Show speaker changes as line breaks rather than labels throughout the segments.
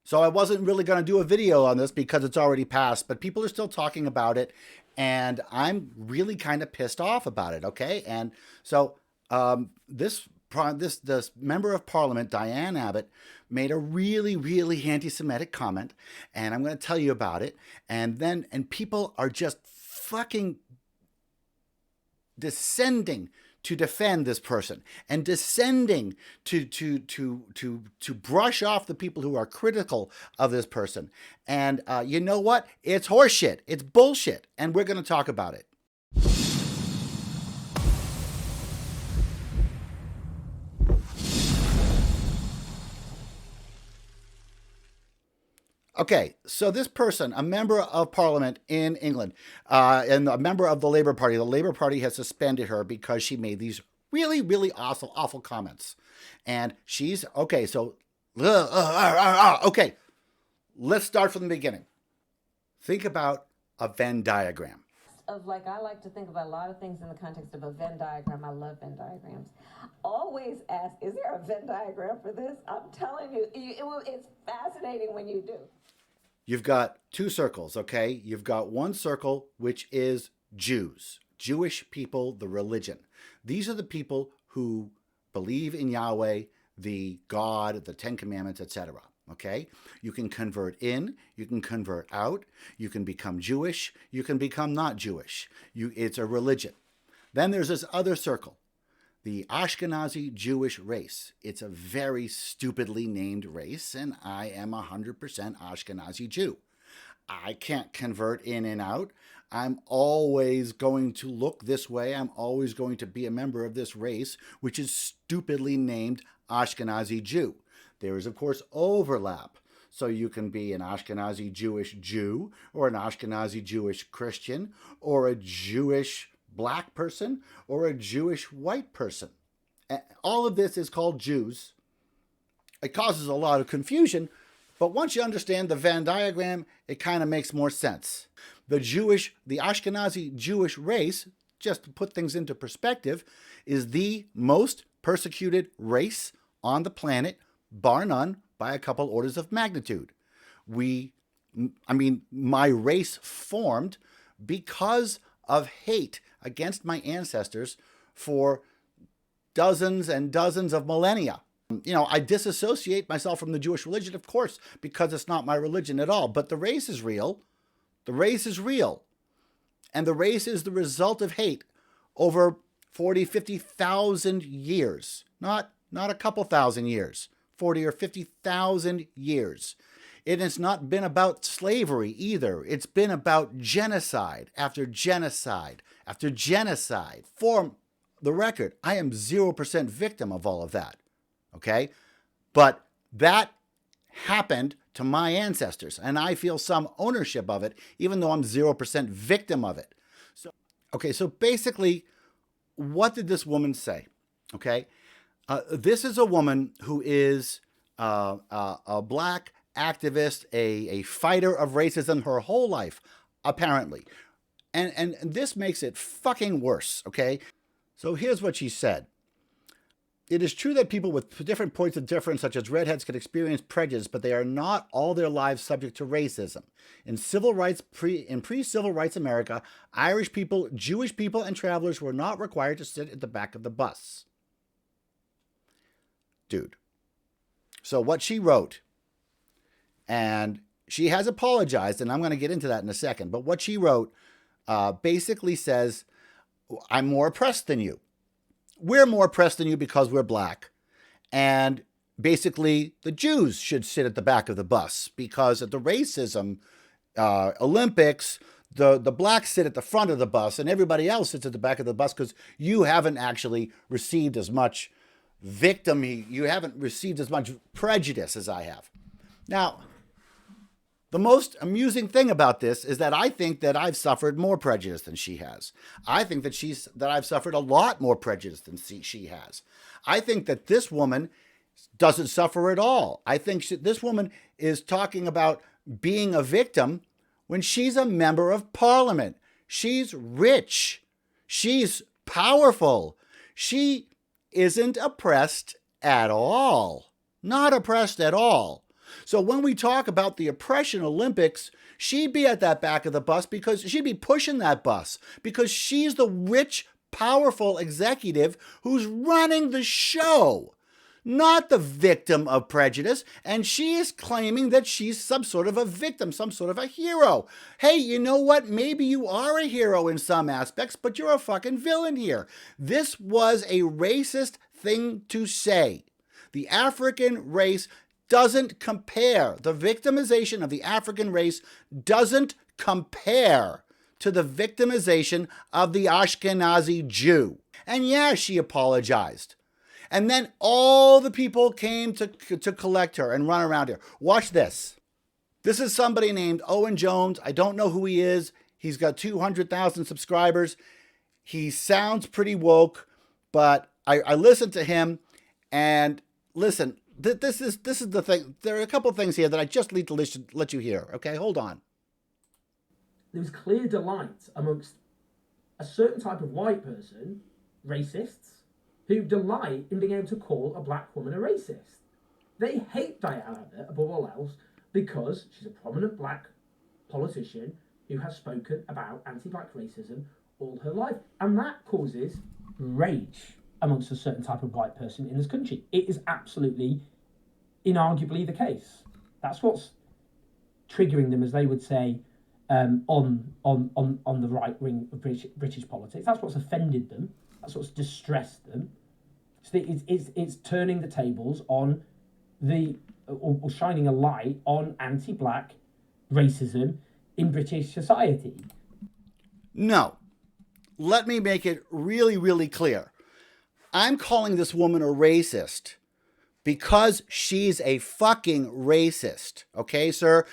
So I wasn't really going to do a video on this because it's already passed, but people are still talking about it, and I'm really kind of pissed off about it. Okay, and so this member of parliament, Diane Abbott, made a really anti-Semitic comment, and I'm going to tell you about it. And people are just fucking descending to defend this person and descending to brush off the people who are critical of this person. And you know what? It's horseshit. It's bullshit. And we're going to talk about it. Okay, so this person, a member of parliament in England, and a member of the Labour Party has suspended her because she made these really awful comments. And she's, okay, so, okay, let's start from the beginning. Think about a Venn diagram.
I like to think about a lot of things in the context of a Venn diagram. I love Venn diagrams. Always ask, is there a Venn diagram for this? I'm telling you, it's fascinating when you do.
You've got two circles, okay? You've got one circle, which is Jews, Jewish people, the religion. These are the people who believe in Yahweh, the God, the Ten Commandments, etc. Okay? You can convert in, you can convert out, you can become Jewish, you can become not Jewish. It's a religion. Then there's this other circle, the Ashkenazi Jewish race. It's a very stupidly named race, and I am 100% Ashkenazi Jew. I can't convert in and out. I'm always going to look this way. I'm always going to be a member of this race, which is stupidly named Ashkenazi Jew. There is, of course, overlap. So you can be an Ashkenazi Jewish Jew, or an Ashkenazi Jewish Christian, or a Jewish black person, or a Jewish white person. All of this is called Jews. It causes a lot of confusion, but once you understand the Venn diagram, it kind of makes more sense. The Ashkenazi Jewish race, just to put things into perspective, is the most persecuted race on the planet, bar none, by a couple orders of magnitude. My race formed because of hate against my ancestors for dozens and dozens of millennia. I disassociate myself from the Jewish religion, of course, because it's not my religion at all. But the race is real. The race is real. And the race is the result of hate over 40, 50,000 years. Not a couple thousand years. 40 or 50,000 years. It has not been about slavery either. It's been about genocide after genocide after genocide. For the record, I am 0% victim of all of that. Okay? But that happened to my ancestors, and I feel some ownership of it, even though I'm 0% victim of it. So basically, what did this woman say? Okay? This is a woman who is a black activist, a fighter of racism her whole life, apparently. And this makes it fucking worse, okay? So here's what she said. It is true that people with different points of difference, such as redheads, can experience prejudice, but they are not all their lives subject to racism. In pre-civil rights America, Irish people, Jewish people, and travelers were not required to sit at the back of the bus. Dude. So what she wrote, and she has apologized, and I'm going to get into that in a second, but what she wrote basically says, I'm more oppressed than you. We're more oppressed than you because we're black. And basically, the Jews should sit at the back of the bus because at the racism Olympics, the blacks sit at the front of the bus and everybody else sits at the back of the bus because you haven't actually received as much you haven't received as much prejudice as I have. Now, the most amusing thing about this is that I think that I've suffered more prejudice than she has. I think that I've suffered a lot more prejudice than she has. I think that this woman doesn't suffer at all. I think this woman is talking about being a victim when she's a member of parliament. She's rich. She's powerful. She isn't oppressed at all. Not oppressed at all. So when we talk about the oppression Olympics, she'd be at that back of the bus because she'd be pushing that bus because she's the rich, powerful executive who's running the show, not the victim of prejudice. And she is claiming that she's some sort of a victim, some sort of a hero. Hey, you know what? Maybe you are a hero in some aspects, but you're a fucking villain here. This was a racist thing to say. The African race doesn't compare. The victimization of the African race doesn't compare to the victimization of the Ashkenazi Jew. And yeah, she apologized. And then all the people came to collect her and run around her. Watch this. This is somebody named Owen Jones. I don't know who he is. He's got 200,000 subscribers. He sounds pretty woke, but I listened to him and listen, this is the thing. There are a couple of things here that I just need to let you hear. Okay, hold on.
There was clear delight amongst a certain type of white person, racists, who delight in being able to call a black woman a racist. They hate Diane Abbott above all else because she's a prominent black politician who has spoken about anti-black racism all her life. And that causes rage amongst a certain type of white person in this country. It is absolutely, inarguably the case. That's what's triggering them, as they would say, on the right wing of British politics. That's what's offended them. That's what's distressed them. So it's turning the tables on or shining a light on anti-black racism in British society.
No. Let me make it really, really clear. I'm calling this woman a racist because she's a fucking racist. Okay, sir?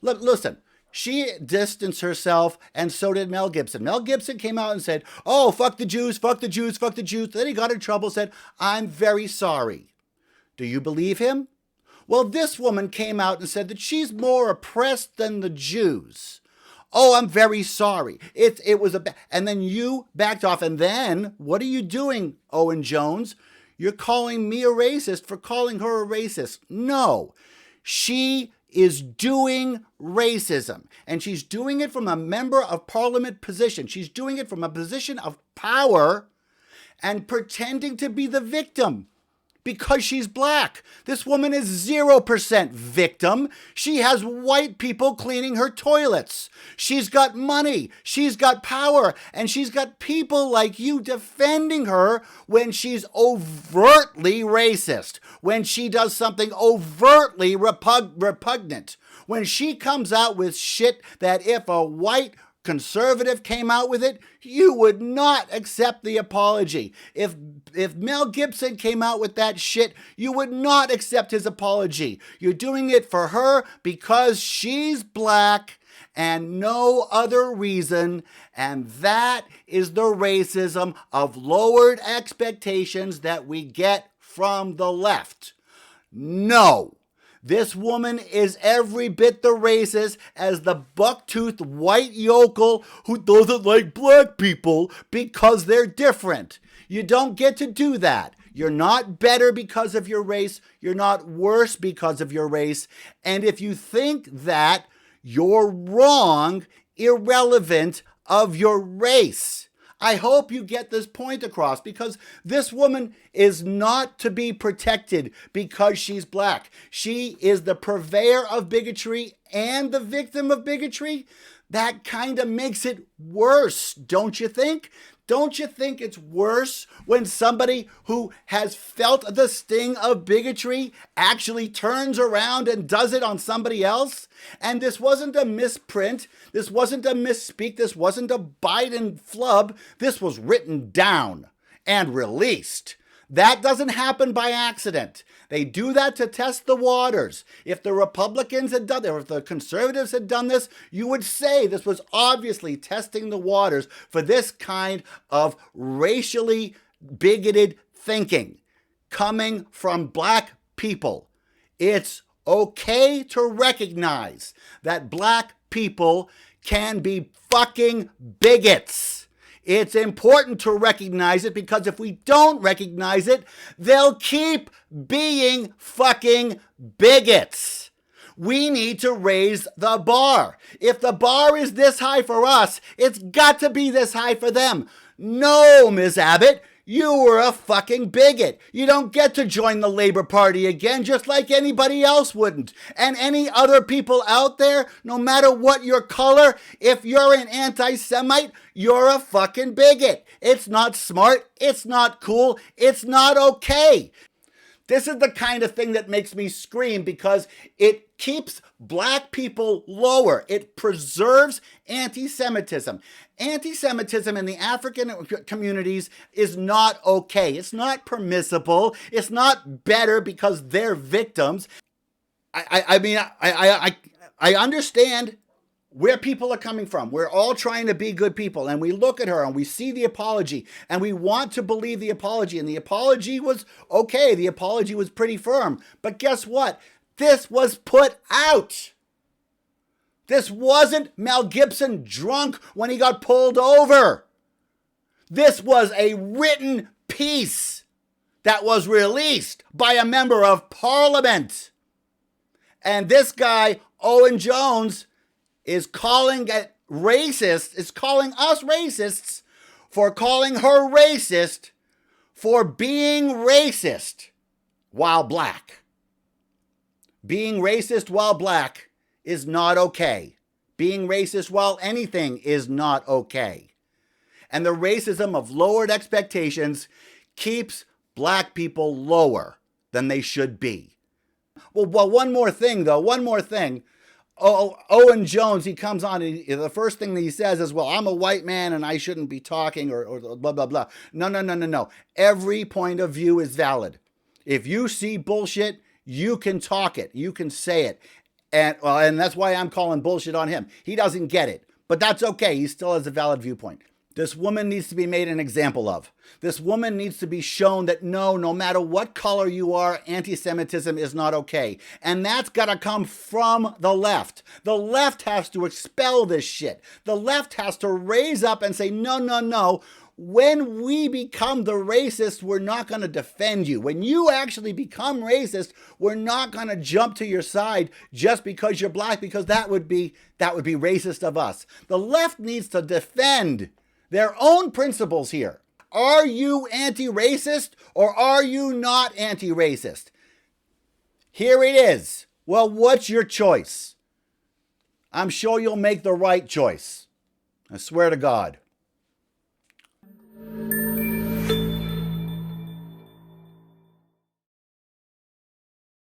Listen. She distanced herself, and so did Mel Gibson. Mel Gibson came out and said, oh, fuck the Jews, fuck the Jews, fuck the Jews. Then he got in trouble and said, I'm very sorry. Do you believe him? Well, this woman came out and said that she's more oppressed than the Jews. Oh, I'm very sorry. It was and then you backed off. And then what are you doing, Owen Jones? You're calling me a racist for calling her a racist. No, she is doing racism, and she's doing it from a member of parliament position. She's doing it from a position of power and pretending to be the victim because she's black. This woman is 0% victim. She has white people cleaning her toilets. She's got money. She's got power. And she's got people like you defending her when she's overtly racist, when she does something overtly repugnant, when she comes out with shit that if a white conservative came out with it, you would not accept the apology. If Mel Gibson came out with that shit, you would not accept his apology. You're doing it for her because she's black and no other reason, and that is the racism of lowered expectations that we get from the left. No. This woman is every bit the racist as the buck-toothed white yokel who doesn't like black people because they're different. You don't get to do that. You're not better because of your race. You're not worse because of your race. And if you think that, you're wrong, irrelevant of your race. I hope you get this point across because this woman is not to be protected because she's black. She is the purveyor of bigotry and the victim of bigotry. That kind of makes it worse, don't you think? Don't you think it's worse when somebody who has felt the sting of bigotry actually turns around and does it on somebody else? And this wasn't a misprint. This wasn't a misspeak. This wasn't a Biden flub. This was written down and released. That doesn't happen by accident. They do that to test the waters. If the Republicans had done it, or if the conservatives had done this, you would say this was obviously testing the waters for this kind of racially bigoted thinking coming from black people. It's okay to recognize that black people can be fucking bigots. It's important to recognize it, because if we don't recognize it, they'll keep being fucking bigots. We need to raise the bar. If the bar is this high for us, it's got to be this high for them. No, Ms. Abbott, you were a fucking bigot. You don't get to join the Labor Party again, just like anybody else wouldn't. And any other people out there, no matter what your color, if you're an anti-Semite, you're a fucking bigot. It's not smart. It's not cool. It's not okay. This is the kind of thing that makes me scream, because it keeps black people lower. It preserves anti-Semitism. Anti-Semitism in the African communities is not okay. It's not permissible. It's not better because they're victims. I understand where people are coming from. We're all trying to be good people, and we look at her and we see the apology and we want to believe the apology, and the apology was okay. The apology was pretty firm. But guess what? This was put out. This wasn't Mel Gibson drunk when he got pulled over. This was a written piece that was released by a member of Parliament. And this guy, Owen Jones, is calling it racist, is calling us racists for calling her racist for being racist while black. Being racist while black is not okay. Being racist while anything is not okay. And the racism of lowered expectations keeps black people lower than they should be. Well, one more thing. Owen Jones, he comes on, and the first thing that he says is, well, I'm a white man and I shouldn't be talking, or blah, blah, blah. No. Every point of view is valid. If you see bullshit, you can talk it. You can say it. And that's why I'm calling bullshit on him. He doesn't get it, but that's okay. He still has a valid viewpoint. This woman needs to be made an example of. This woman needs to be shown that no matter what color you are, anti-Semitism is not okay. And that's got to come from the left. The left has to expel this shit. The left has to raise up and say, no. When we become the racist, we're not going to defend you. When you actually become racist, we're not going to jump to your side just because you're black, because that would be racist of us. The left needs to defend their own principles here. Are you anti-racist or are you not anti-racist? Here it is. Well, what's your choice? I'm sure you'll make the right choice. I swear to God.